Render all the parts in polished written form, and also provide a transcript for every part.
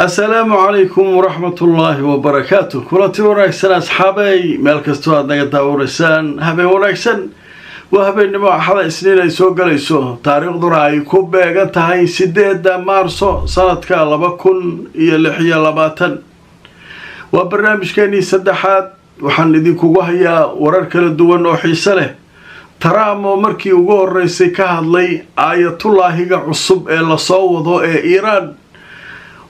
السلام عليكم ورحمة الله وبركاته. كلتي وناكسن أصحابي مالكستو أدنى داورسان هبي وناكسن وهبي نما حدا سنين أي سو غليسو تاريخ دراي كوبيغا تاهي 8 مارسو سنة 2020 وبرنامج كاني سدحات waxaan idinkugu hayaa warar kala duwan oo xiiso leh Trump markii ugu horeysay ka hadlay aayatullaahiga cusub ee la soo wado ee Iran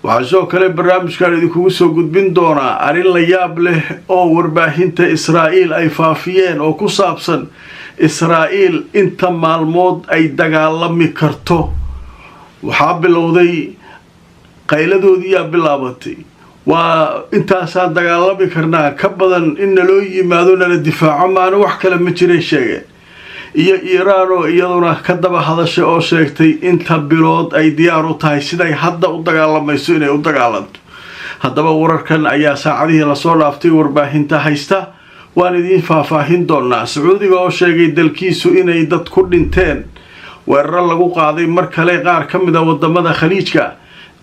waxaa kale barnaamijkan idinkugu soo gudbin doona arin la yaab leh oo warbaahinta Israa'iil ay faafiyeen oo ku saabsan Israa'iil inta maalmood ay dagaalami karto waxa bilowday qayladoodii bilaabatay وإنتاسان دقالبي كرنا كبضا إن لو يمادونا للدفاع معنا وحكا لما جرين شاقين إيا إيرانو إيادونا كدبا هذا الشيء أو شاكتي إنتا بلود أي ديارو تاي سيداي حدا ودقالب ميسويني ودقالب هدبا ورركن أيا ساعديه لصول أفتي ورباهنتا هايستا واندين فافاهين دونا سعودي أو شاقي دالكيسو إناي داد كردينتين ويران لغو قاضي مركالي غار كمدا ودامدا خليجكا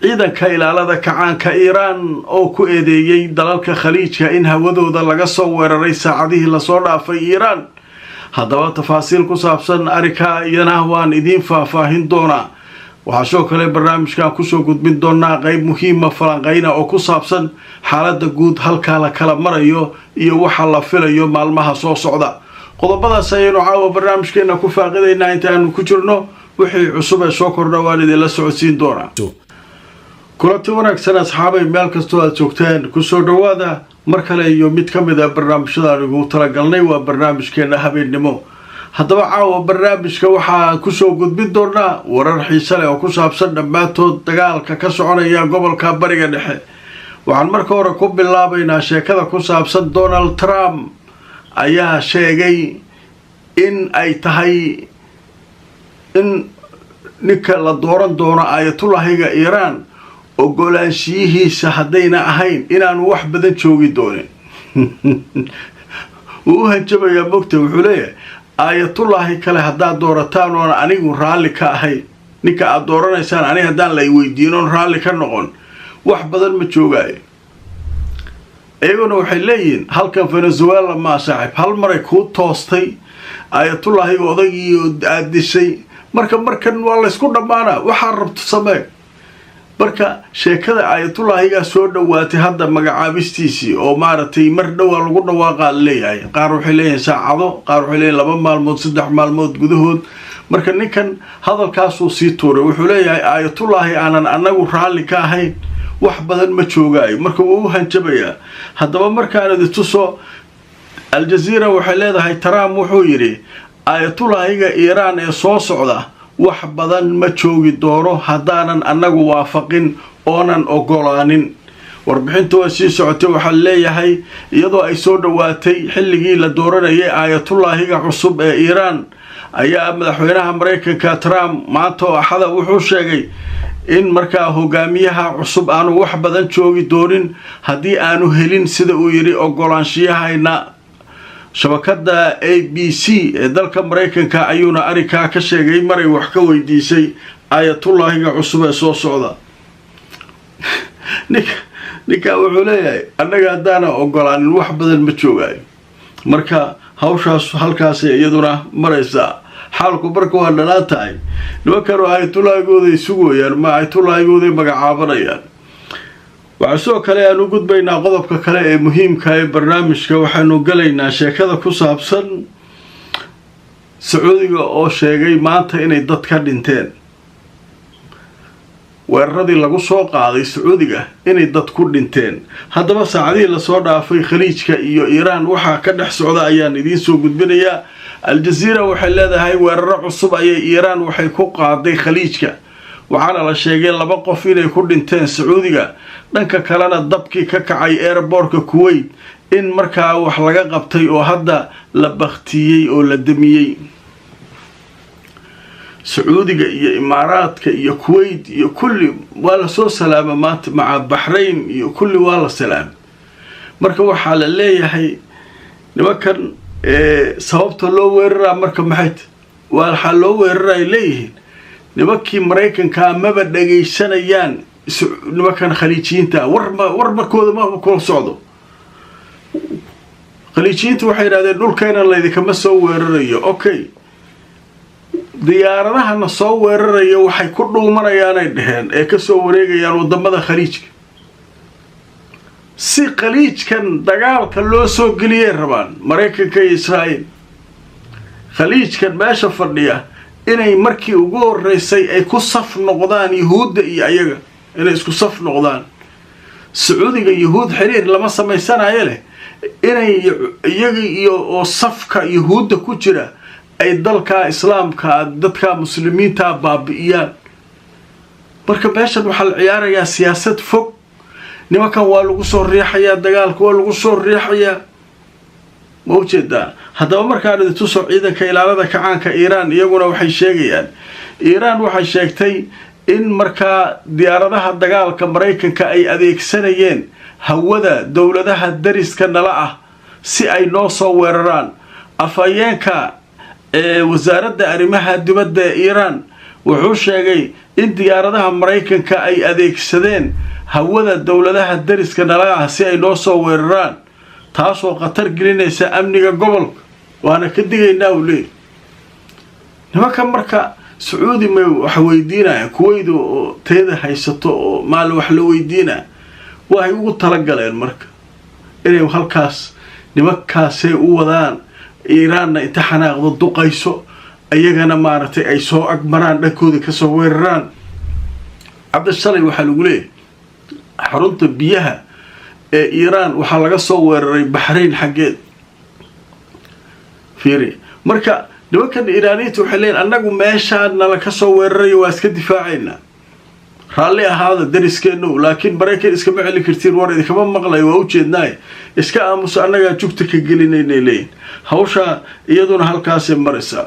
ciidanka ilaalada kacaanka Iran oo ku eedeeyay dalalka khaliijka in hawadooda laga soo weeraray saacadihii la soo dhaafay Iran hadaba tafaasiil ku saabsan arika iyana waan idin faahfaahin doonaa waxaa kale barnaamijka ku soo gudbin doonaa qayb muhiim ah falanqeyna oo ku saabsan xaaladda guud halka la kala marayo iyo waxa la filayo maalmaha soo socda qodobadaas ayaynu caawa barnaamijkeena ku faaqidaynaa inta aanu ku jirno wixii cusub ee soo kordha waan idin la socodsiin doonaa كلتي وناكسن أصحابي مالكستو أتوقتين كسو دوادا مركلي يوميد كاميدا برنامج شداريقو تلقلني وبرنامج كينا هبين نمو هدبا عاو برنامج كوحا كسو قد بدورنا ورر حيسالي وكسو أبسن نباتو دقال كسعونا يا قبل كابريقا نحي وعن مركورا كوب الله بينا شاكذا كسو أبسن دونالد ترامب أيها شاقي إن أي تهي إن نكا لدوران دونا آية الله هيغا إيران ogolaanshiyihiisa haddayna ahayn inaanu wax badan joogi doonin uu hanjabayaa mogta wuxuu leeyahay aayatullaahi kale haddaad doorataan oon anigu raalli ka ahayn ninka aad dooranaysaan aniga haddaan la weydiinoon raalli ka noqon wax badan ma joogaayo iyaguna waxay leeyihiin halkan Venezuela ma saaxiib hal maray kuu toostay aayatullaahi odagii aad dishay markan waa la isku dhamaanaa waxaa rabto samee marka sheekada aayatullaahiga soo dhawaatay hadda magacaabistiisii oo maaratay mar dhawa lagu dhawaaqa leeyahay qaar waxay leeyihiin saacado qaar waxay leeyihiin 2 maalmood 3 maalmood gudahood marka ninkan hadalkaas uu sii tuuray wuxuu leeyahay aayatullaahi aanan anagu raalli ka ahayn wax badan ma joogaayo marka uu hanjabayaa hadaba markaan idintuso Al Jazeera waxay leedahay Trump wuxuu yiri aayatullaahiga Iran ee soo socda wax badan ma joogi doono haddaanan anagu waafaqin oonan ogolaanin warbixintu waa sii socotay waxa leeyahay iyadoo ay soo dhawaatay xilligii la dooranayay aayatullaahiga cusub ee Iran ayaa madaxweynaha Mareykanka Trump maanta axada wuxuu sheegay in markaa hogaamiyaha cusub aanu wax badan joogi doonin haddii aanu helin sida uu yiri ogolaanshiyahayna shabakada ABC ee dalka Mareykanka ayuuna arika ka sheegay maray wax ka weydiisay aayatullaahiga cusub ee soo socda ninka wuxuu leeyahay anaga haddaana ogolaanin wax badan ma joogaayo marka hawshaas halkaas iyaduna maraysa xaalku marka waa dhanaan tahay nimankan aayatullaahigooda sugayaan ma aayatullaahigooda magacaabanayaan waxaa kale aanu gudbaynaa qodobka kale ee muhiimka ah ee barnaamijka waxaanu galaynaa sheekada ku saabsan Sacuudiga oo sheegay maanta inay dad ka dhinteen weeraradii lagu soo qaaday Sacuudiga inay dad ku dhinteen hadaba saacadii la soo dhaafay khaliijka iyo Iran waxa ka dhex socda ayaan idin soo gudbinayaa Al Jazeera waxay leedahay weeraro cusub ayay Iran waxay ku qaaday khaliijka waxaana la sheegay 2 qof inay ku dhinteen Sacuudiga dhanka kalena dabkii ka kacay airportka Kuwait in markaa wax laga qabtay oo hadda la baqtiyay oo la damiyay Sacuudiga iyo Imaaraadka iyo Kuwait iyo kulli wala soo salaama maanta maca Bahrain iyo kulli wala salaam marka waxa la leeyahay nimankan sababta loo weeraraa marka maxay waxa loo weeraray leeyahay nimankii Mareykanka maba dhageysanayaan nimankan khaliijiyiinta warmarkooda ma kula socdo. khaliijiyiintu waxay yidhahdeen dhulkeena laydikama soo weerarayo. Okay, diyaaradahana soo weeraraya waxay ku dhuumanayaanay dheheen ee ka soo wareegayaan wadamada khaliijka si khaliijkan dagaalka loo soo geliyay rabaan Mareykanka iyo Israa'iil. khaliijkan meesha fadhiya inay markii ugu horeysay ay ku saf noqdaan yahuudda iyo ayaga inay isku saf noqdaan. Sacuudiga yahuud xiriir lama samaysanayo leh inay iyaga iyo oo safka yahuudda ku jira ay dalka islaamka dadka muslimiinta baabi'iyaan. marka meeshan waxa la ciyaarayaa siyaasad fog. nimankan waa lagu soo riixayaa dagaalka waa lagu soo riixayaa ma u jeedaa. haddaba markaan idin soo ciidanka ilaalada kacaanka Iiraan iyaguna waxay sheegayaan Iiraan waxay sheegtay in marka diyaaradaha dagaalka Mareykanka ay adeegsanayeen hawada dawladaha dariska nala ah si ay noo soo weeraraan. afayeenka wasaaradda arrimaha dibadda ee Iiraan wuxuu sheegay in diyaaradaha Mareykanka ay adeegsadeen hawada dawladaha dariska nala ah si ay noo soo weeraraan, taasoo khatar gelinaysa amniga gobolka. waana ka digaynaa u leeyahay. nimanka marka Sacuudi ma wax weydiinaya Kuwait oo teeda haysato oo maal wax la weydiinaa way ugu tala galeen marka inay halkaas nimankaas ay u wadaan Iiraan inta xanaaqdo duqayso ayagana maartay ay soo agmaraan dhankooda ka soo weeraraan. Cabdishalay waxa lagu leeyahay xarunta biyaha ee Iiraan waxa laga soo weeraray Bahrain xageed fiiri. marka nimankan Iiraaniyiintu waxay leeyihiin annagu meeshaan nala ka soo weeraray waa iska difaacayna raalli ahaada dariskeenu laakiin Mareykan iska ma celin kartiin war idinka maqlay waa u jeednaay iska aamus annaga jugta ka gelinaynay leeyahay. hawsha iyaduna halkaas ay maraysaa.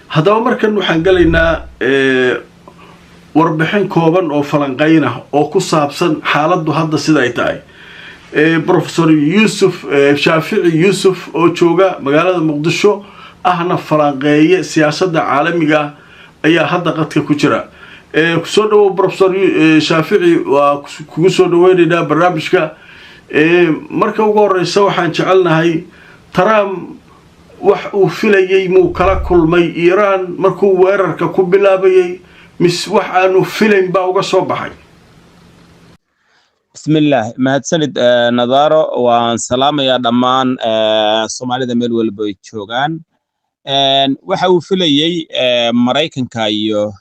haddaba markan waxaan galaynaa warbixin kooban oo falanqayn ah oo ku saabsan xaaladdu hadda sida ay tahay. Professor Yusuf Shaafici Yusuf oo jooga magaalada Muqdisho ahna falanqeeye siyaasadda caalamiga ayaa hadda qadka ku jira. kusoo dhawow Professor Shaafici waa kugu soo dhaweynayna barnaamijka. marka ugu horeysa waxaan jecelnahay Trump wax uu filayay muu kala kulmay Iiraan markuu weerarka ku bilaabayay mis wax aanu filayn baa uga soo baxay. بسم الله mahadsanid Nadaaro waan salaamayaa dhammaan Soomaalida meel walba ay joogaan. waxa uu filayay Mareykanka iyo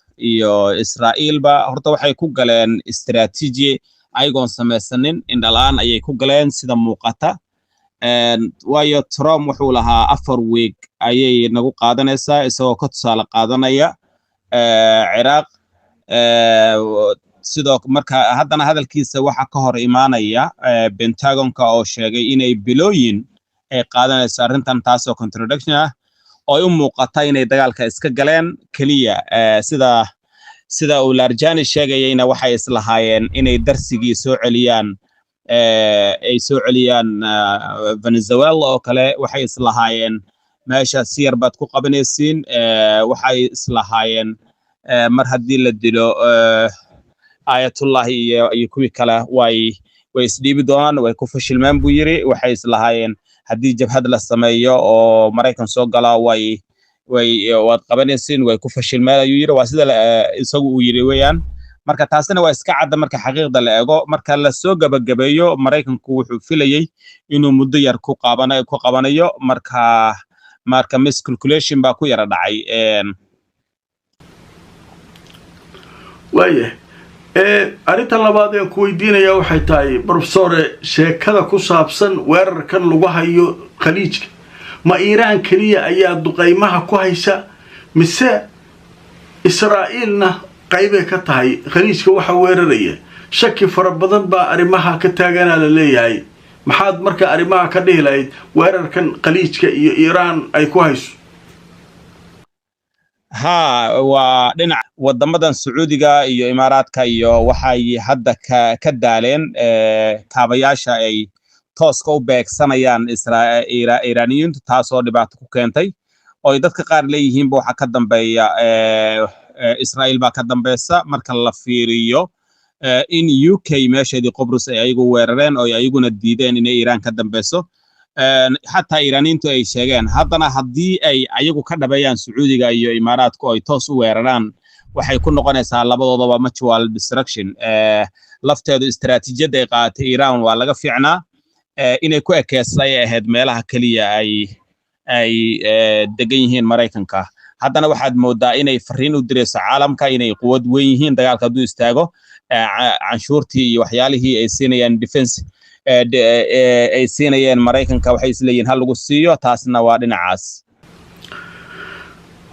Israa'iil ba horta waxay ku galeen istiraatiiji ayagoon samaysanin indhalaan ayay ku galeen sida muuqata. waayo Trump wuxuu lahaa 4 week ayay nagu qaadanaysaa isagoo ka tusaale qaadanaya Ciraaq. sidoo marka haddana hadalkiisa waxa ka hor imaanaya Pentagonka oo sheegay inay bilooyin ay qaadanayso arrintan taasoo contradiction ah oo ay u muuqata inay dagaalka iska galeen kaliya. sida uu Larjani sheegayayna waxay islahaayeen inay darsigii soo celiyaan Venezuela oo kale waxay islahaayeen meesha si yar baad ku qabanaysiin. waxay islahaayeen mar haddii la dilo Ayatollah iyo kuwii kale way isdhiibi doonaan way ku fashilmaan buu yiri. waxay islahaayeen haddii jabhad la sameeyo oo Mareykan soo gala waad qabanaysiin way ku fashilmaan ayuu yiri. waa sida isagu uu yiri weeyaan. marka taasina waa iska cad marka xaqiiqda la eego. marka la soo gabagabeeyo Mareykanku wuxuu filayay inuu muddo yar ku qabanayo marka miscalculation baa ku yara dhacay. waaye arinta labaad ee ku weydiinaya waxay tahay Professor sheekada ku saabsan weerarkan lagu hayo khaliijka ma Iiraan kaliya ayaa duqeymaha ku haysa mise Israa'iilna qayb ka tahay khaliijka waxa weeraraya. shaki fara badan baa arimaha ka taagan la leeyahay. maxaad marka arimaha ka dhihilayd weerarkan khaliijka iyo Iiraan ay ku hayso? waa dhinac wadamadan Sacuudiga iyo Imaaraadka iyo waxay hadda ka daaleen kaabayaasha ay tooska u beegsanayaan Iiraaniyiintu taasoo dhibaato ku keentay oo dadka qaar leeyihiin waxa ka dambeeya Israa'iil baa ka dambaysa marka la fiiriyo in UK meeshadii Qobrus ay ayagu weerareen oo ayaguna diideen inay Iran ka dambeyso xataa Iraniintu ay sheegeen haddana haddii ay ayagu ka dhabeeyaan Sacuudiga iyo Imaaraadku ay toos u weeraraan waxay ku noqonaysaa labadoodaba mutual destruction lafteedu istaraatiijiyada ay qaatay Iran waa laga fiicnaa inay ku ekeysay ahayd meelaha kaliya ay degan yihiin Mareykanka haddana waxaad moodaa inay fariin u dirayso caalamka inay quwad weyn yihiin dagaalka hadduu istaago canshuurtii iyo waxyaalihii ay siinayaan defense ay siinayeen Mareykanka waxay isleeyihiin hal lagu siiyo taasna waa dhinacaas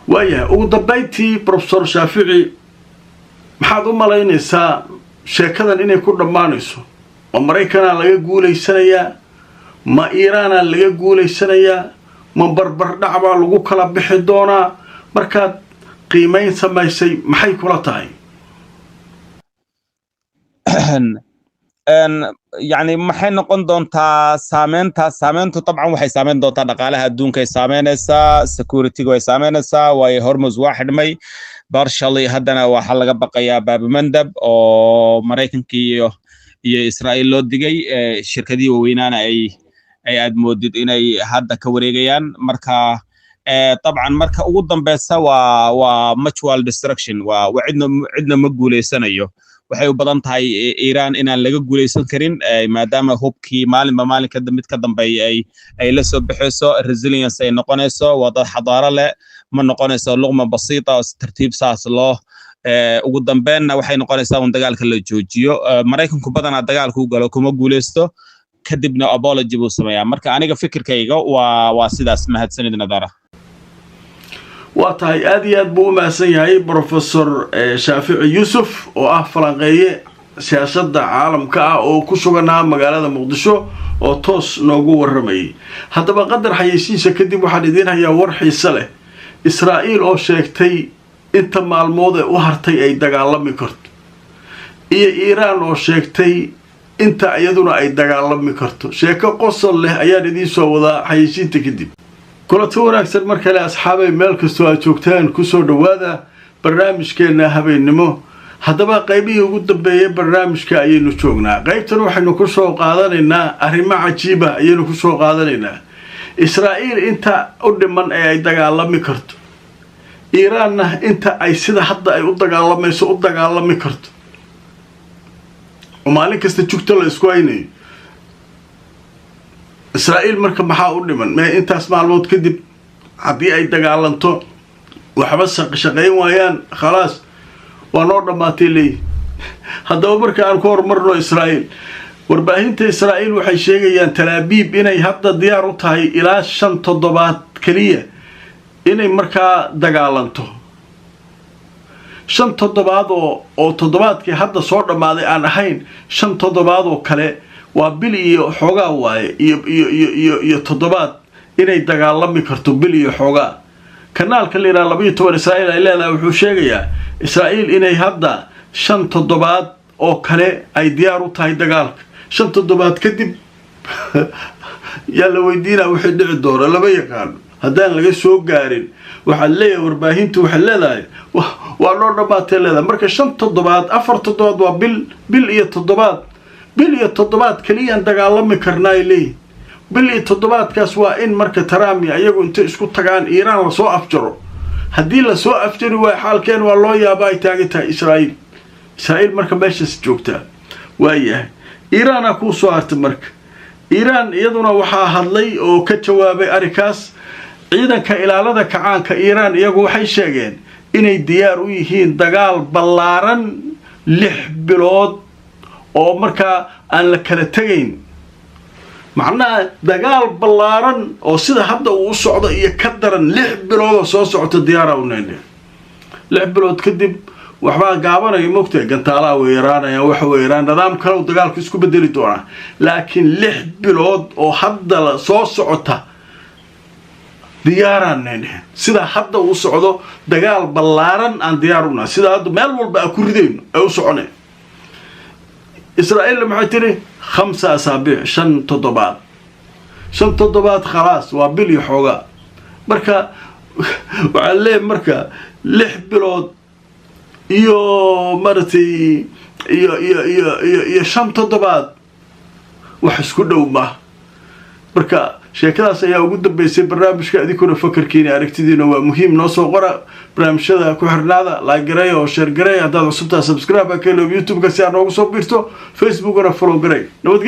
waya ugu dambeyntii professor Shaafici maxaad u malaynaysaa sheekadan inay ku dhamaanayso oo Mareykanka laga guuleysanayaa ma Iiraana laga guuleysanayaa ma barbar dhacba lagu kala bixi doonaa markaad qiimeyn samaysay maxay kula tahay يعني maxay noqon doontaa saameyntu طبعا waxay saameyn doontaa dhaqaalaha adduunka ay saameynaysaa security-ga way saameynaysaa way Hormuz waa xidhmay barshali haddana waxa laga baqayaa Bab-el-Mandab oo Mareykanka iyo Israa'iil loo digay shirkadii weynaana ay aad moodid inay hadda ka wareegayaan marka طبعا marka ugu dambeysa waa mutual destruction waa cidna ma guuleysanayo waxay u badan tahay Iran inaan laga guuleysan karin maadaama hubkii maalinka mid ka dambeeyay ay la soo bixayso resilience ay noqonayso wada xadaaro leh ma noqonayso luqma basiita oo tartiib saas loo ugu dambeynna waxay noqonaysaa in dagaalka la joojiyo Mareykanku badanaa dagaalku u galo kuma guuleysto kadibna apology buu sameeyaa marka aniga fikirkayga waa sidaas mahadsanid Nadara واتاي آديات بو ماسن ياهي بروفيسور شافعي يوسف oo falanqeeye siyaasadda caalamka oo ku suganaa magaalada Muqdisho oo toos noogu waramayay haddaba qadar xayeysiisa kadib waxaan idin hayaa war xiiso leh Israa'iil oo sheegtay inta maalmood u hartay ay dagaalami karto iyo Iran oo sheegtay inta iyaduna ay dagaalami karto sheeko qosol leh ayaan idin soo wadaa xayeysiinta kadib كلتو wanaagsan markale asxaabay meel kasto aad joogtaan ku soo dhawaada barnaamijkeena habeenimo haddaba qaybihii ugu dambeeyay barnaamijka ayaynu joognaa qaybtan waxaynu ku soo qaadanaynaa arrimo cajiib ah ayaynu ku soo qaadanaynaa Israa'iil inta u dhiman ay dagaalami karto Iiraanna inta ay sida hadda ay u dagaalami karto maalin kasta joogto la isku haynayo إسرائيل مركب محاول لمن ما أنت أسمع الموت كذب عبي أي دجالنتو وحبس شقين ويان خلاص ونور ما تلي هذا أمرك أنكور مرة إسرائيل ورباهنت إسرائيل وحي شيء ين تلابيب إنه هذا ديار تاي إلى شن تضبات كلية إنه مركا دجالنتو شن تضبات أو تضبات كي هذا صور ما ذي أنا حين شن تضبات وكله وبلي حوجا ويا تضبط إنه دجالمي كرتو بلي حوجا كنال كلنا لبيه تور إسرائيل إلا لا وحشية إسرائيل إنه هذا شن تضبط أو كله أي ديارو تاي دجال شن تضبط كدب يلا ويدينا وحد الدور لا بيكان هذا لقى سوق قارن وحليه ورباهين توحل لا ونور ما تلا مركز شن تضبط أفر تضبط وبل تضبط بلي تضبط كليا دغالمي كرناي لي بلي تضبط كاس waa in marka taraami ayagu inta isku tagaan Iran la soo afjaro hadii la soo afjari way xaalkeen waa loo yaabay taagita Israa'iil marka meesha joogta waayahay Iran ku soo hartay marka Iran iyaduna waxa hadlay oo ka jawaabay arikaas ciidanka ilaalada kacaanka Iran iyagu waxay sheegeen inay diyaar u yihiin dagaal ballaaran 6 bilood oo marka aan la kala tagayn macnaha dagaal ballaaran oo sida hadda uu socdo iyo ka daran 6 bilood soo socota diyaar ah unayna 6 bilood kadib waxba gaabanay moogtay gantaalaha weeraanaya waxa weeraan nidaam kale dagaalku isku bedeli doona laakiin 6 bilood oo hadda la soo socota diyaaranayna sida hadda uu socdo dagaal ballaaran aan diyaaruna sida hadda meel walba ku ridayno ay u soconay إسرائيل محتري 5 أسابيع شن تضبات خلاص وبلي حوجا مركا وعليه مركا 6 بلود يو مرتي iyo 5 toddobaad wax isku dhow ma marka sheekadaas ayaa ugu dambeysay barnaamijka adinkuna fakarkiina aragtidiina waa muhiim noo soo qora barnaamijyada ku xirnaada like garay oo share garay haddaad cusubtaa subscribe ka helo YouTube ka si aad noogu soo biirto Facebook-na follow garay nabadgelyo.